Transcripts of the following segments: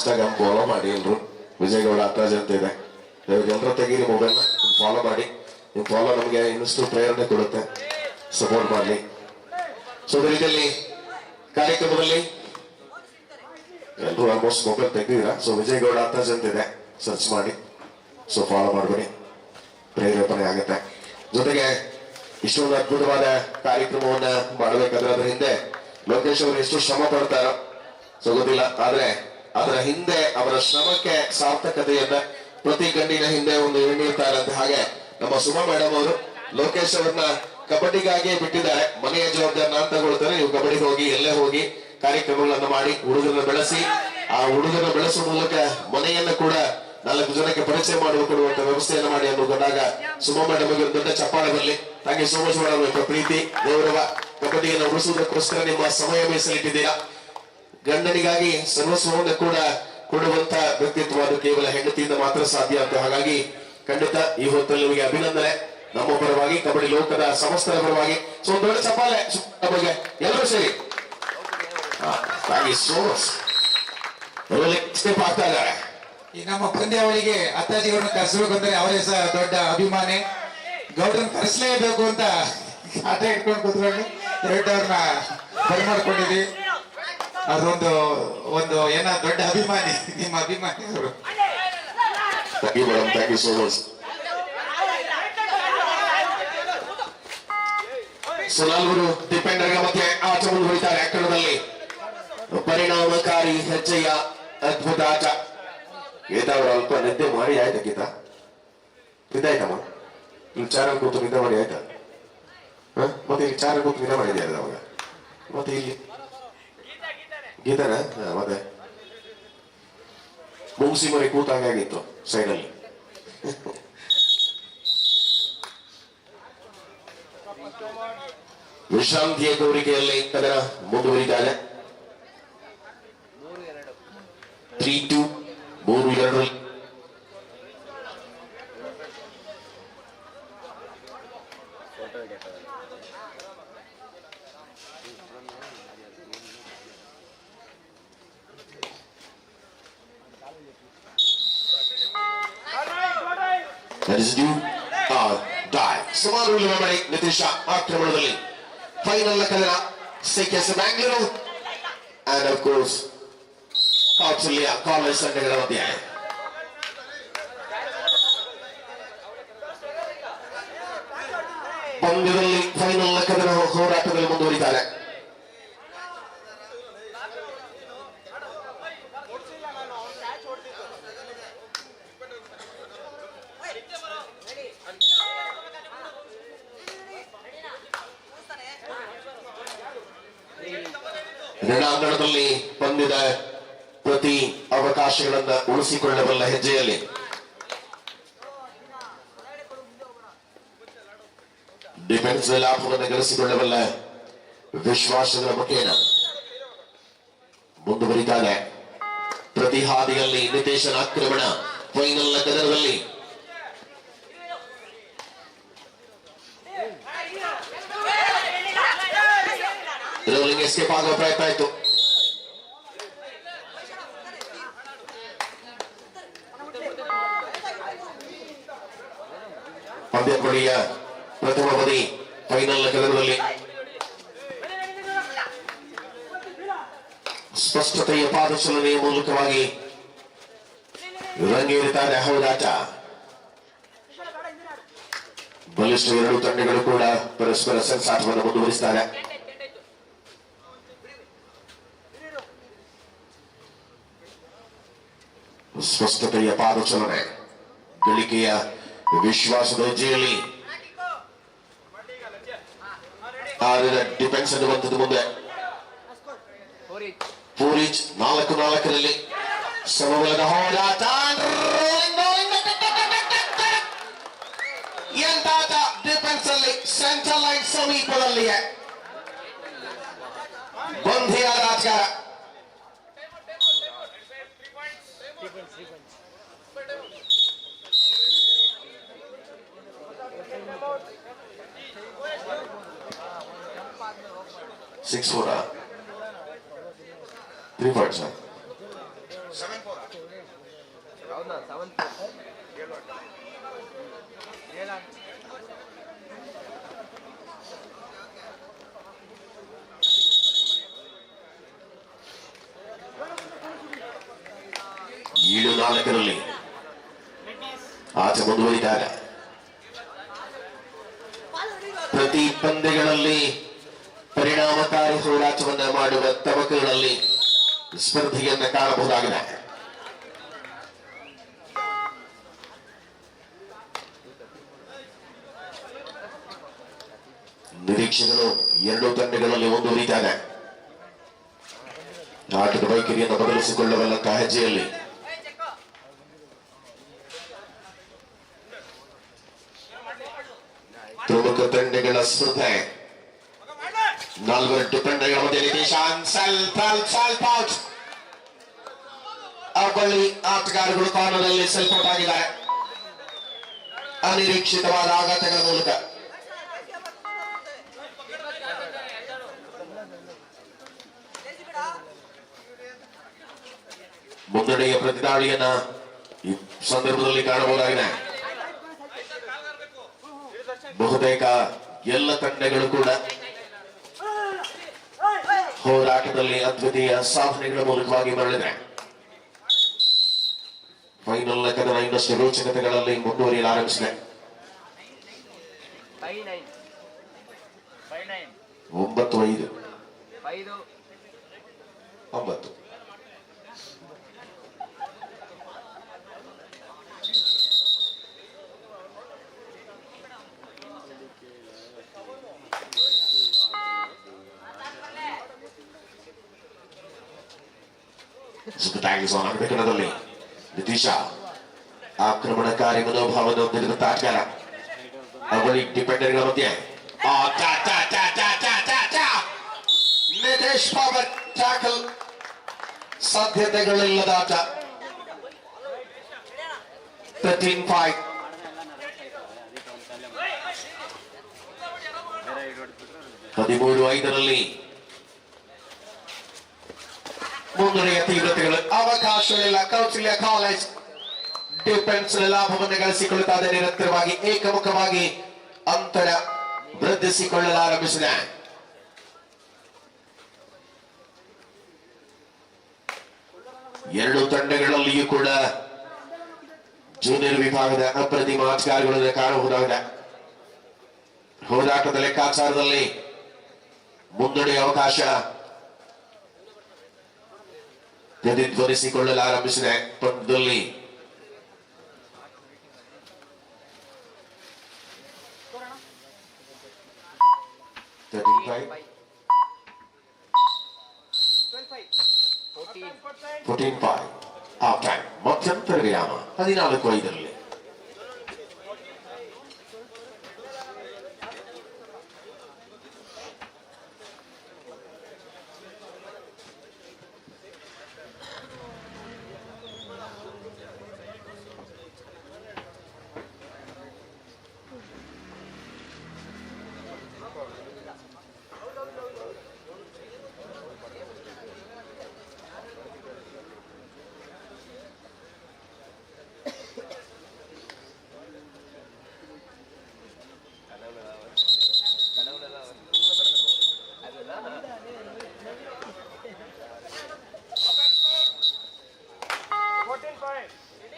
Instagram follow ಮಾಡಿ ಎಲ್ರು. ವಿಜಯಗೌಡ ಅತ್ತಾಜ್ ಅಂತ ಇದೆ, ಎಲ್ಲರೂ ತೆಗೀರಿ ಮೊಬೈಲ್ನ, ಫಾಲೋ ಮಾಡಿ. ನಿಮ್ ಫಾಲೋ ನಮಗೆ ಇನ್ನಷ್ಟು ಪ್ರೇರಣೆ ಕೊಡುತ್ತೆ, ಸಪೋರ್ಟ್ ಮಾಡಲಿ. ಸೊ ಅದೇ ರೀತಿಯಲ್ಲಿ ಕಾರ್ಯಕ್ರಮದಲ್ಲಿ ಎಲ್ಲರೂ ಆಲ್ಮೋಸ್ಟ್ ಮೊಬೈಲ್ ತೆಗೆದಿದ್ದೀರಾ. ಸೊ ವಿಜಯಗೌಡ ಅತ್ತಾಜ್ ಅಂತ ಇದೆ, ಸರ್ಚ್ ಮಾಡಿ. ಸೊ ಫಾಲೋ ಮಾಡ್ಬೇಡಿ, ಪ್ರೇರೇಪಣೆ ಆಗುತ್ತೆ. ಜೊತೆಗೆ ಇಷ್ಟೊಂದು ಅದ್ಭುತವಾದ ಕಾರ್ಯಕ್ರಮವನ್ನ ಮಾಡಬೇಕಾದ್ರೆ ಅದರ ಹಿಂದೆ ಲೋಕೇಶ್ ಅವರು ಎಷ್ಟು ಶ್ರಮ ಪಡ್ತಾರೋ ಸೊ ಗೊತ್ತಿಲ್ಲ, ಆದ್ರೆ ಅದರ ಹಿಂದೆ ಅವರ ಶ್ರಮಕ್ಕೆ ಸಾರ್ಥಕತೆಯನ್ನ ಪ್ರತಿ ಗಂಡಿನ ಹಿಂದೆ ಒಂದು ಎಣ್ಣಿರ್ತಾರಂತೆ. ಹಾಗೆ ನಮ್ಮ ಸುಮಾ ಮೇಡಮ್ ಅವರು ಲೋಕೇಶ್ ಅವರನ್ನ ಕಬಡ್ಡಿಗಾಗಿ ಬಿಟ್ಟಿದ್ದಾರೆ. ಮನೆಯ ಜವಾಬ್ದಾರಿ ನಾನು ತಗೊಳ್ತಾರೆ, ನೀವು ಕಬಡ್ಡಿಗೆ ಹೋಗಿ ಎಲ್ಲೇ ಹೋಗಿ ಕಾರ್ಯಕ್ರಮಗಳನ್ನು ಮಾಡಿ ಹುಡುಗರನ್ನ ಬೆಳೆಸಿ, ಆ ಹುಡುಗರನ್ನ ಬೆಳೆಸುವ ಮೂಲಕ ಮನೆಯನ್ನ ಕೂಡ 4 ಜನಕ್ಕೆ ಪರಿಚಯ ಮಾಡಿಕೊಡುವಂತ ವ್ಯವಸ್ಥೆಯನ್ನು ಮಾಡಿ ಅನ್ನೋದಾಗ ಸುಮಾ ಮೇಡಮ್ ಒಂದು ದೊಡ್ಡ ಚಪ್ಪಾಳೆ ಬರಲಿ. ಹಾಗೆ ಸೋ ಮಚ್ ಮಾಡಬೇಕು ಪ್ರೀತಿ ಗೌರವ. ಕಬಡ್ಡಿಯನ್ನು ಉಳಿಸುವುದಕ್ಕೋಸ್ಕರ ನಿಮ್ಮ ಸಮಯ ಮೀಸಲಿಟ್ಟಿದ್ದೀರಾ. ಗಂಡನಿಗಾಗಿ ಸರ್ವಸ್ವವನ್ನು ಕೂಡ ಕೊಡುವಂತ ವ್ಯಕ್ತಿತ್ವ ಅದು ಕೇವಲ ಹೆಂಡತಿಯಿಂದ ಮಾತ್ರ ಸಾಧ್ಯ ಅಂತ. ಹಾಗಾಗಿ ಖಂಡಿತ ಈ ಹೊತ್ತಲ್ಲಿ ನಿಮಗೆ ಅಭಿನಂದನೆ ನಮ್ಮ ಪರವಾಗಿ, ಕಬಡ್ಡಿ ಲೋಕದ ಸಮಸ್ತರ ಪರವಾಗಿ. ಸೊ ಒಂದು ದೊಡ್ಡ ಚಪ್ಪಾಳೆ ಬಗ್ಗೆ ಎಲ್ಲರೂ ಸೇರಿ. ಸ್ಟೆಪ್ ಆಗ್ತಾ ಇದ್ದಾರೆ. ಈ ನಮ್ಮ ಪಂದ್ಯಾವಳಿಗೆ ಅತ್ತಾಜಿಯವರನ್ನು ಕರೆಸಬೇಕಂದ್ರೆ ಅವರೇ ಸಹ ದೊಡ್ಡ ಅಭಿಮಾನಿ. ಗೌಡ್ರನ್ನ ಕರೆಸಲೇಬೇಕು ಅಂತ ಆಟ ಇಟ್ಕೊಂಡು ಕೂತ್ಕೊಂಡು ಅವ್ರನ್ನ ಬರಿ ಮಾಡ್ಕೊಂಡಿದ್ವಿ. ಅದೊಂದು ಒಂದು ಏನ ದೊಡ್ಡ ಅಭಿಮಾನಿ, ನಿಮ್ಮ ಅಭಿಮಾನಿ ಅವರು. Thank you so much. So ನಾಲ್ವರು ಡಿಪೆಂಡರ್ಗಳ ಮಧ್ಯೆ ಆಟ ಮುಂದುವರಿತಾರೆ. ಕಣದಲ್ಲಿ ಪರಿಣಾಮಕಾರಿ ಹೆಜ್ಜೆಯ ಅದ್ಭುತ ಆಟ. ಗೀತಾ ಅವರು ಅಲ್ಪ ನಿದ್ದೆ ಮಾಡಿ ಆಯ್ತಾ? ಗೀತಾ ನಿದ್ದಾಯ್ತಮ್ಮ? ಇಲ್ಲಿ ಚಾರ ಕೂತು ನಿದ್ದೆ ಮಾಡಿ ಆಯ್ತಾ? ಮತ್ತೆ ಇಲ್ಲಿ ಚಾರ ಕೂತು ನಿದ್ದೆ ಮಾಡಿದ್ಯಾ ಅವಾಗ? ಮತ್ತೆ ಇಲ್ಲಿ ಗೀತಾನ ಮತ್ತೆ ಮುಗಿಸಿ ಮರಿ ಕೂತಾಗಿತ್ತು ಸೈಡಲ್ಲಿ. ವಿಶ್ರಾಂತಿಯ ಕೋರಿಕೆಯಲ್ಲಿ ಕದನ ಮುಂದುವರಿದ್ದಾರೆ. 3-2 3-2. That is do or die. ಸಮಾನೂರು ಮಾಡಿ ನಿತೀಶ ಆಕ್ರಮಣದಲ್ಲಿ ಫೈನಲ್ ಕದನ. ಸಿಕೆಎಸ್ ಬ್ಯಾಂಗ್ಳೂರು and of course ಕೌಶಲ್ಯ ಕಾಲೇಜ್ ತಂಡಗಳ ಮಧ್ಯೆ. ಪಂದ್ಯದಲ್ಲಿ ಫೈನಲ್ ಕದನ ಹೋರಾಟದಲ್ಲಿ ಮುಂದುವರಿತಾರೆ. ರಣಾಂಗಣದಲ್ಲಿ ಪಂದ್ಯದ ಪ್ರತಿ ಅವಕಾಶಗಳನ್ನ ಉಳಿಸಿಕೊಳ್ಳಬಲ್ಲ ಹೆಜ್ಜೆಯಲ್ಲಿ ಡಿಫೆನ್ಸ್ ಲಾಭವನ್ನು ಗಳಿಸಿಕೊಳ್ಳಬಲ್ಲ ವಿಶ್ವಾಸಗಳ ಮುಖೇನ ಮುಂದುವರಿತಾರೆ. ಪ್ರತಿ ಹಾದಿಯಲ್ಲಿ ನಿತೇಶನ ಆಕ್ರಮಣ. ಫೈನಲ್ ಕದನದಲ್ಲಿ ರೋಲಿಂಗ್ ಎಸ್ಕೇಪ್ ಆಗುವ ಪ್ರಯತ್ನ ಆಯಿತು. ಪಂದ್ಯಾವಳಿಯ ಪ್ರಥಮ ಅವಧಿ ಫೈನಲ್ ಕದನದಲ್ಲಿ ಸ್ಪಷ್ಟತೆಯ ಪಾದಚಲನೆಯ ಮೂಲಕವಾಗಿ ರಂಗೇರಿದ್ದಾರೆ ಹೋರಾಟ. ಬಲಿಷ್ಠ ಎರಡು ತಂಡಗಳು ಕೂಡ ಪರಸ್ಪರ ಸೆಣಸಾಟವನ್ನು ಮುಂದುವರಿಸುತ್ತಾರೆ. ಸ್ಪಷ್ಟತೆಯ ಪಾದಚಲನೆ, ಗಳಿಕೆಯ ವಿಶ್ವಾಸದ ಹೆಜ್ಜೆಯಲ್ಲಿ ಡಿಫೆನ್ಸ್ ಅನ್ನುವಂಥದ್ದು ಮುಂದೆ. ಪೂರಿಚ್ 4-4 ಸಮಬಲದ ಹೋರಾಟ. ಎಂತಾಟ ಡಿಫೆನ್ಸ್ ಅಲ್ಲಿ ಸೆಂಟ್ರಲ್ ಲೈನ್ ಸಮೀಪದಲ್ಲಿಯೇ ಬಂಧಿಯಾದ ರಾಜಕಾರ. Six 4 3 points. 7-4. 7-4 ಆಚೆ ಮುಂದುವರಿದಾಗ ಪ್ರತಿ ಪಂದ್ಯಗಳಲ್ಲಿ ಪರಿಣಾಮಕಾರಿ ಹೋರಾಟವನ್ನ ಮಾಡುವ ತವಕಗಳಲ್ಲಿ ಸ್ಪರ್ಧೆಯನ್ನ ಕಾಣಬಹುದಾಗಿದೆ. ನಿರೀಕ್ಷೆಗಳು ಎರಡೂ ತಂಡಗಳಲ್ಲಿ ಮುಂದುವರಿತಾರೆ. ಆಟದ ವೈಖರಿಯನ್ನು ಬದಲಿಸಿಕೊಳ್ಳಬಲ್ಲಂತಹ ಹೆಜ್ಜೆಯಲ್ಲಿ ಪ್ರಮುಖ ತಂಡಗಳ ಸ್ಪರ್ಧೆ. 4 ತಂಡಗಳ ಮಧ್ಯೆ ಸ್ವಲ್ಪ ಔಟ್. ಅವಳಿ ಆಟಗಾರರು ಕಾರ್ನರ್ನಲ್ಲಿ ಸ್ವಲ್ಪ ಔಟ್ ಆಗಿದ್ದಾರೆ ಅನಿರೀಕ್ಷಿತವಾದ ಆಘಾತಗಳ ಮೂಲಕ. ಮುನ್ನಡೆಯ ಪ್ರತಿದಾಳಿಯನ್ನ ಈ ಸಂದರ್ಭದಲ್ಲಿ ಕಾಣಬಹುದಾಗಿದೆ. ಬಹುತೇಕ ಎಲ್ಲ ತಂಡಗಳು ಕೂಡ ಹೋರಾಟದಲ್ಲಿ ಅದ್ವಿತೀಯ ಸಾಧನೆಗಳ ಮೂಲಕವಾಗಿ ಮರಳಿದೆ. ಫೈನಲ್ ಕದನ ಇನ್ನಷ್ಟು ರೋಚಕತೆಗಳಲ್ಲಿ ಮುಂದುವರಿಯಲು ಆರಂಭಿಸಿದೆ. 9-5 9. ಆಗಬೇಕನ್ನೋದಲ್ಲಿ ನಿತೀಶ ಆಕ್ರಮಣಕಾರಿ ಮನೋಭಾವವನ್ನು ಹೊಂದಿರುವ ಆಟಗಾರ. ಅವಳಿ ಡಿಪೆಂಡರ್ಗಳ ಮಧ್ಯೆ ನಿತೇಶ್ ಪವರ್ ಟ್ಯಾಕಲ್ ಸಾಧ್ಯತೆಗಳಿಲ್ಲದ ಆಟ. 13-5. ಹದಿಮೂರು 5ರಲ್ಲಿ ಮುನ್ನಡೆಯ ತೀವ್ರತೆಗಳು ಅವಕಾಶವಿಲ್ಲ. ಕೌಶಲ್ಯ ಕಾಲೇಜ್ ಡಿಫೆನ್ಸ್ ಲಾಭವನ್ನು ಗಳಿಸಿಕೊಳ್ಳುತ್ತಾರೆ. ನಿರಂತರವಾಗಿ ಏಕಮುಖವಾಗಿ ಅಂತರ ವೃದ್ಧಿಸಿಕೊಳ್ಳಲಾರಂಭಿಸಿದೆ. ಎರಡೂ ತಂಡಗಳಲ್ಲಿಯೂ ಕೂಡ ಜೂನಿಯರ್ ವಿಭಾಗದ ಅಪ್ರತಿಮ ಆಟಗಾರಗಳನ್ನು ಕಾಣಬಹುದಾಗಿದೆ. ಹೋರಾಟದ ಲೆಕ್ಕಾಚಾರದಲ್ಲಿ ಮುನ್ನಡೆಯ ಅವಕಾಶ ಪ್ರತಿಧ್ವನಿಸಿಕೊಳ್ಳಲಾರಂಭಿಸಿದೆ. ಪಂದ್ಯದಲ್ಲಿ ಮಧ್ಯಂತರ ವಿರಾಮ 14-5ರಲ್ಲಿ.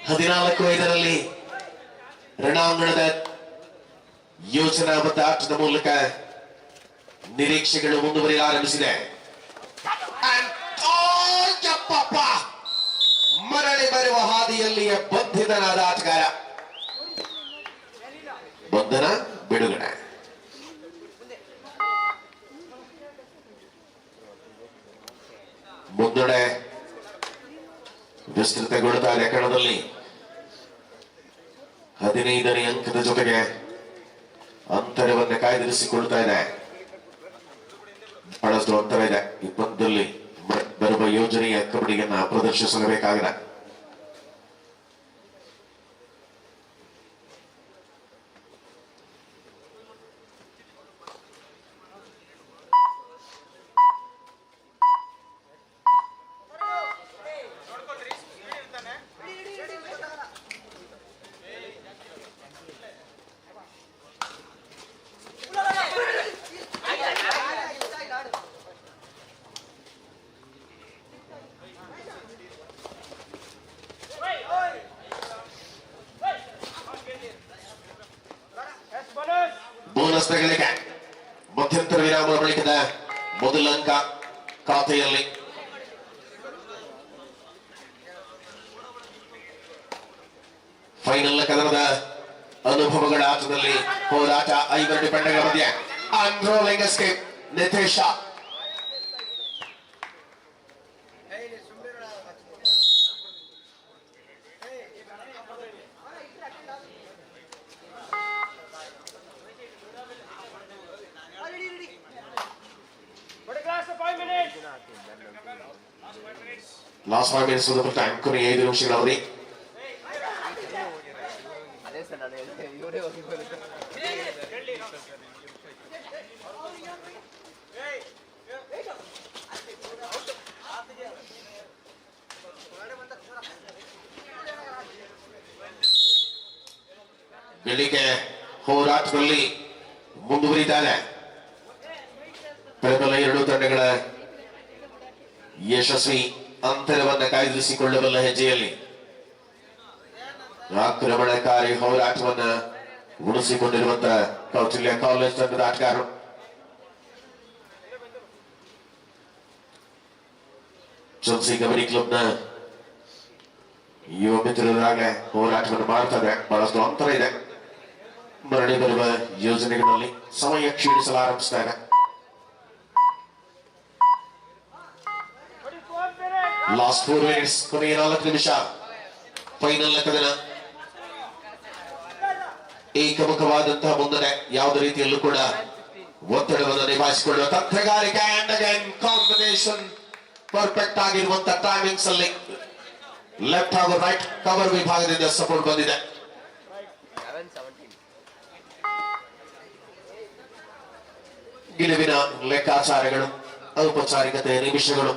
ಹದಿನಾಲ್ಕು 5ರಲ್ಲಿ ರಣಾಂಗಣದ ಯೋಜನಾಬದ್ಧ ಆಟದ ಮೂಲಕ ನಿರೀಕ್ಷೆಗಳು ಮುಂದುವರಿಯಲು ಆರಂಭಿಸಿದೆ. ಮರಳಿ ಬರುವ ಹಾದಿಯಲ್ಲಿಯ ಬಂಧಿತನಾದ ಆಟಗಾರ. ಬಂಧನ ಬಿಡುಗಡೆ. ಮುನ್ನಡೆ ವಿಸ್ತೃತಗೊಳ್ಳುತ್ತಾರೆ. ಕಣದಲ್ಲಿ 15ನೇ ಅಂಕದ ಜೊತೆಗೆ ಅಂತರವನ್ನು ಕಾಯ್ದಿರಿಸಿಕೊಳ್ತಾ ಇದೆ. ಬಹಳಷ್ಟು ಅಂತರ ಇದೆ. ಈ ಪಂದ್ಯದಲ್ಲಿ ಬರುವ ಯೋಜನೆಯ ಕಬಡ್ಡಿಯನ್ನ ಪ್ರದರ್ಶಿಸಲೇಬೇಕಾಗಿದೆ. ಯೌವನಸ್ಥಗಳಿಗೆ ಮಧ್ಯಂತರ ವಿರಾಮದ ಬಳಿಕದ ಮೊದಲ ಅಂಕ ಖಾತೆಯಲ್ಲಿ. ಫೈನಲ್ ಕದನದ ಅನುಭವಗಳ ಆಟದಲ್ಲಿ ಹೋರಾಟ ಐವರು ಡಿಪೆಂಡಗಳ ಮಧ್ಯೆ ಆಂಡ್ರೋಲಿಂಗ್ escape Nitesh last 5 minutes of the time. ಕೊನೆಯ 5 ನಿಮಿಷಗಳ ಅವಧಿ. ಗೆಲ್ಲಿಗೆ ಹೋರಾಟದಲ್ಲಿ ಮುಂದುವರಿತಾರೆ ಪ್ರಬಲ ಎರಡು ತಂಡಗಳ ಯಶಸ್ವಿ ಅಂತರವನ್ನು ಕಾಯ್ದಿರಿಸಿಕೊಳ್ಳಬಲ್ಲ ಹೆಜ್ಜೆಯಲ್ಲಿ ಆಕ್ರಮಣಕಾರಿ ಹೋರಾಟವನ್ನ ಉಳಿಸಿಕೊಂಡಿರುವಂತಹ ಕೌಟಿಲ್ಯ ಕಾಲೇಜ್ ತಂಡದ ಆಟಗಾರರು. ಚೆಲ್ಸಿ ಕಬಡ್ಡಿ ಕ್ಲಬ್ನ ಯುವ ಮಿತ್ರರಾಗ ಹೋರಾಟವನ್ನು ಮಾಡ್ತಾರೆ. ಬಹಳಷ್ಟು ಅಂತರ ಇದೆ. ಮರಳಿ ಬರುವ ಯೋಜನೆಗಳಲ್ಲಿ ಸಮಯ ಕ್ಷೀಣಿಸಲು ಆರಂಭಿಸ್ತಾ ಇದೆ. ಲಾಸ್ಟ್ 4 minutes, ಕೊನೆಯ 4 ನಿಮಿಷ. ಫೈನಲ್ ಕದನ ಏಕಮುಖವಾದಂತಹ ಮುನ್ನಡೆ. ಯಾವುದೇ ರೀತಿಯಲ್ಲೂ ಕೂಡ ಒತ್ತಡವನ್ನು ನಿಭಾಯಿಸಿಕೊಳ್ಳುವ ತಂತ್ರಗಾರಿಕೆ ಅಂಡ್ ಅಗೈನ್ ಕಾಂಬಿನೇಷನ್ ಪರ್ಫೆಕ್ಟ್ ಆಗಿರುವಂತಹ ಟೈಮಿಂಗ್ಸ್ ಅಲ್ಲಿ ಲೆಫ್ಟ್ ಹಾಗೂ ರೈಟ್ ಕವರ್ ವಿಭಾಗದಿಂದ ಸಪೋರ್ಟ್ ಬಂದಿದೆ. ಗೆಲುವಿನ ಲೆಕ್ಕಾಚಾರಗಳು, ಔಪಚಾರಿಕತೆ ನಿಮಿಷಗಳು,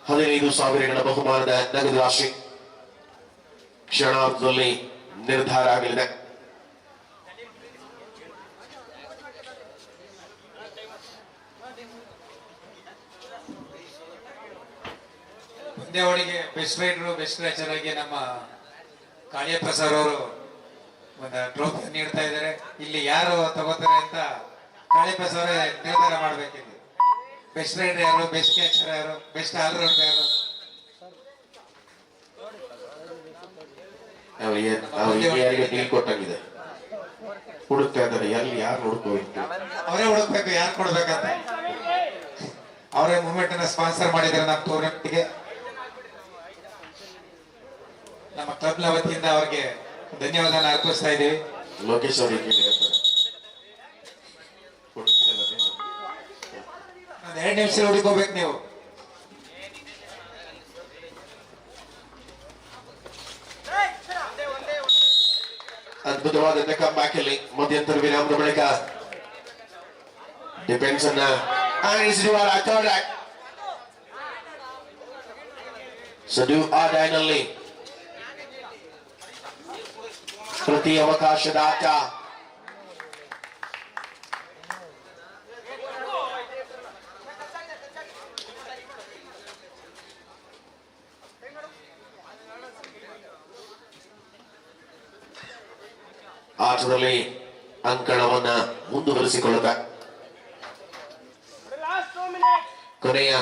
15,000 ಬಹುಮಾನದ ನಗದು ರಾಶಿ ಕ್ಷಣಾರ್ಧದಲ್ಲಿ ನಿರ್ಧಾರ ಆಗಲಿದೆ. ಪಂದ್ಯಾವಳಿಗೆ ಬೆಸ್ಟ್ ರೈಡರು ಬೆಸ್ಟ್ ರ್ಯಾಚರ್ ಆಗಿ ನಮ್ಮ ಕಾಳಿಯಪ್ಪ ಸರ್ ಅವರು ಒಂದು ಟ್ರೋಫಿ ನೀಡ್ತಾ ಇದ್ದಾರೆ. ಇಲ್ಲಿ ಯಾರು ತಗೋತಾರೆ ಅಂತ ಕಾಳಿಯಪ್ಪ ಸರ್ ನಿರ್ಧಾರ ಮಾಡ್ಬೇಕಿದೆ. ಬೆಸ್ಟ್ ರೈಡರ್ ಯಾರು, ಬೆಸ್ಟ್ ಕ್ಯಾಚರ್ ಯಾರು, ಬೆಸ್ಟ್ ಆಲ್ರೌಂಡರ್ ಯಾರು? ಯಾರಿಗೆ ಡೀಲ್ ಕೊಟ್ಟಾಗಿದೆ ಹುಡುಕ್ತಾ ಇದ್ದಾರೆ. ಎಲ್ಲಿ ಯಾರು ಹುಡುಕೋಬೇಕು, ಅವರೇ ಹುಡುಕ್ಬೇಕು ಯಾರು ಕೊಡ್ಬೇಕಂತ. ಅವರೇ ಮೂವ್ಮೆಂಟ್ ಅನ್ನ ಸ್ಪಾನ್ಸರ್ ಮಾಡಿದ್ದಾರೆ ನಮ್ಮ ಟೂರ್ನಮೆಂಟ್ಗೆ. ನಮ್ಮ ಕ್ಲಬ್ನ ವತಿಯಿಂದ ಅವರಿಗೆ ಧನ್ಯವಾದ ಅರ್ಪಿಸ್ತಾ ಇದ್ದೀವಿ. ಲೋಕೇಶ್ ಅವರಿಗೆ ಕೇಳಿ ಹೇಳ್ತಾರೆ. ಒಂದು 2 ನಿಮಿಷ ಹುಡುಕೋಬೇಕು ನೀವು. ಅದ್ಭುತವಾದ ಕಮ್ಬ್ಯಾಕ್ ಅಲ್ಲಿ ಮಧ್ಯಂತರ ವಿರಾಮದ ಬಳಿಕ ಡಿಫೆನ್ಸ್ ಅನ್ನ ನಲ್ಲಿ ಪ್ರತಿ ಅವಕಾಶದ ಆಟ. ಆಟದಲ್ಲಿ ಅಂಕಣವನ್ನ ಮುಂದುವರಿಸಿಕೊಳ್ಳುತ್ತಾ ಕೊನೆಯ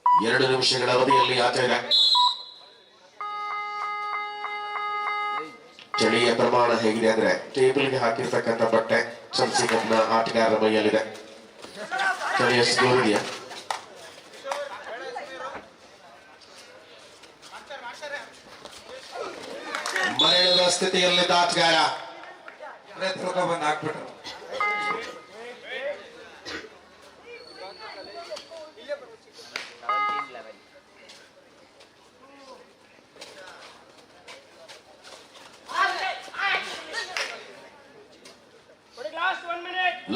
2 ನಿಮಿಷಗಳ ಅವಧಿಯಲ್ಲಿ ಆಟ ಇದೆ. ಚಳಿಯ ಪ್ರಮಾಣ ಹೇಗಿದೆ ಅಂದ್ರೆ ಟೇಬಲ್ಗೆ ಹಾಕಿರ್ತಕ್ಕಂಥ ಬಟ್ಟೆ ಚೆಲ್ಸಿ ಕಪ್ನ ಆಟಗಾರರ ಮೈಯಲ್ಲಿದೆ. ಚಳಿಯ ಸ್ಕೋರಿದೆಯಾ? ಮನೆಯದ ಸ್ಥಿತಿಯಲ್ಲಿದ್ದ ಆಟಗಾರ ಬಂದು ಹಾಕ್ಬಿಟ್ರು.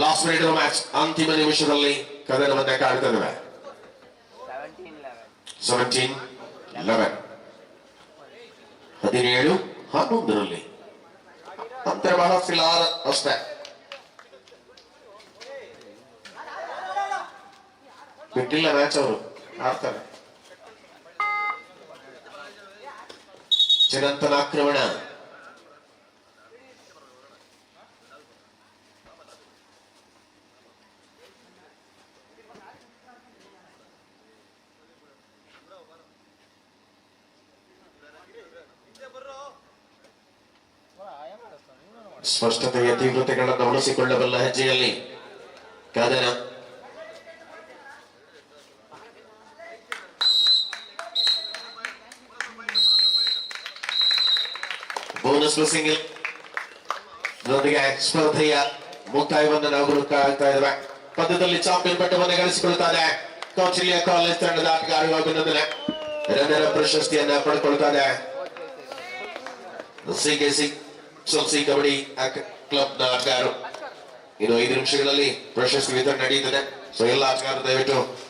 ಲಾಸ್ಟ್ ಮಿನಿಟ್ ಮ್ಯಾಚ್ ಅಂತಿಮ ನಿಮಿಷದಲ್ಲಿ ಕದನವನ್ನ ಕಾಡ್ತಿದ್ದೇವೆ. 17-11 17-11 ಅಂತರ ಬಹಳ ಫಿಲಾರ್ ಅಷ್ಟೇ. ಬಿಟ್ಟಿಲ್ಲ ಮ್ಯಾಚ್, ಅವರು ಆಡ್ತಾರೆ. ಚಿರಂತನ ಆಕ್ರಮಣ ಸ್ಪಷ್ಟತೆಯ ತೀವ್ರತೆಗಳನ್ನು ಉಳಿಸಿಕೊಳ್ಳಬಲ್ಲ ಹೆಜ್ಜೆಯಲ್ಲಿ ಕಾದನ ಬೋನಸ್ ಸಿಂಗಲ್ ಜೊತೆಗೆ ಸ್ಪರ್ಧೆಯ ಮುಕ್ತಾಯವನ್ನು ನಾವು ಆಗ್ತಾ ಇದ್ದೇವೆ. ಪಂದ್ಯದಲ್ಲಿ ಚಾಂಪಿಯನ್ ಪಟ್ಟವನ್ನು ಗಳಿಸಿಕೊಳ್ತಾರೆ ಕೌಶಲ್ಯ ಕಾಲೇಜ್ ತಂಡದ ಆಟಗಾರರು ಅಭಿನಂದನೆ ರನ್ನರ ಪ್ರಶಸ್ತಿಯನ್ನ ಪಡೆದುಕೊಳ್ತಾರೆ. ಸಿಕೆಸಿ ಸೊಲ್ಸಿ ಕಬಡ್ಡಿ ಕ್ಲಬ್ ನ ಆಟಗಾರರು. ಇನ್ನು 5 ನಿಮಿಷಗಳಲ್ಲಿ ಪ್ರಶಸ್ತಿ ವಿತರಣೆ ನಡೆಯುತ್ತದೆ. ಸೊ ಎಲ್ಲ ಆಟಗಾರರು ದಯವಿಟ್ಟು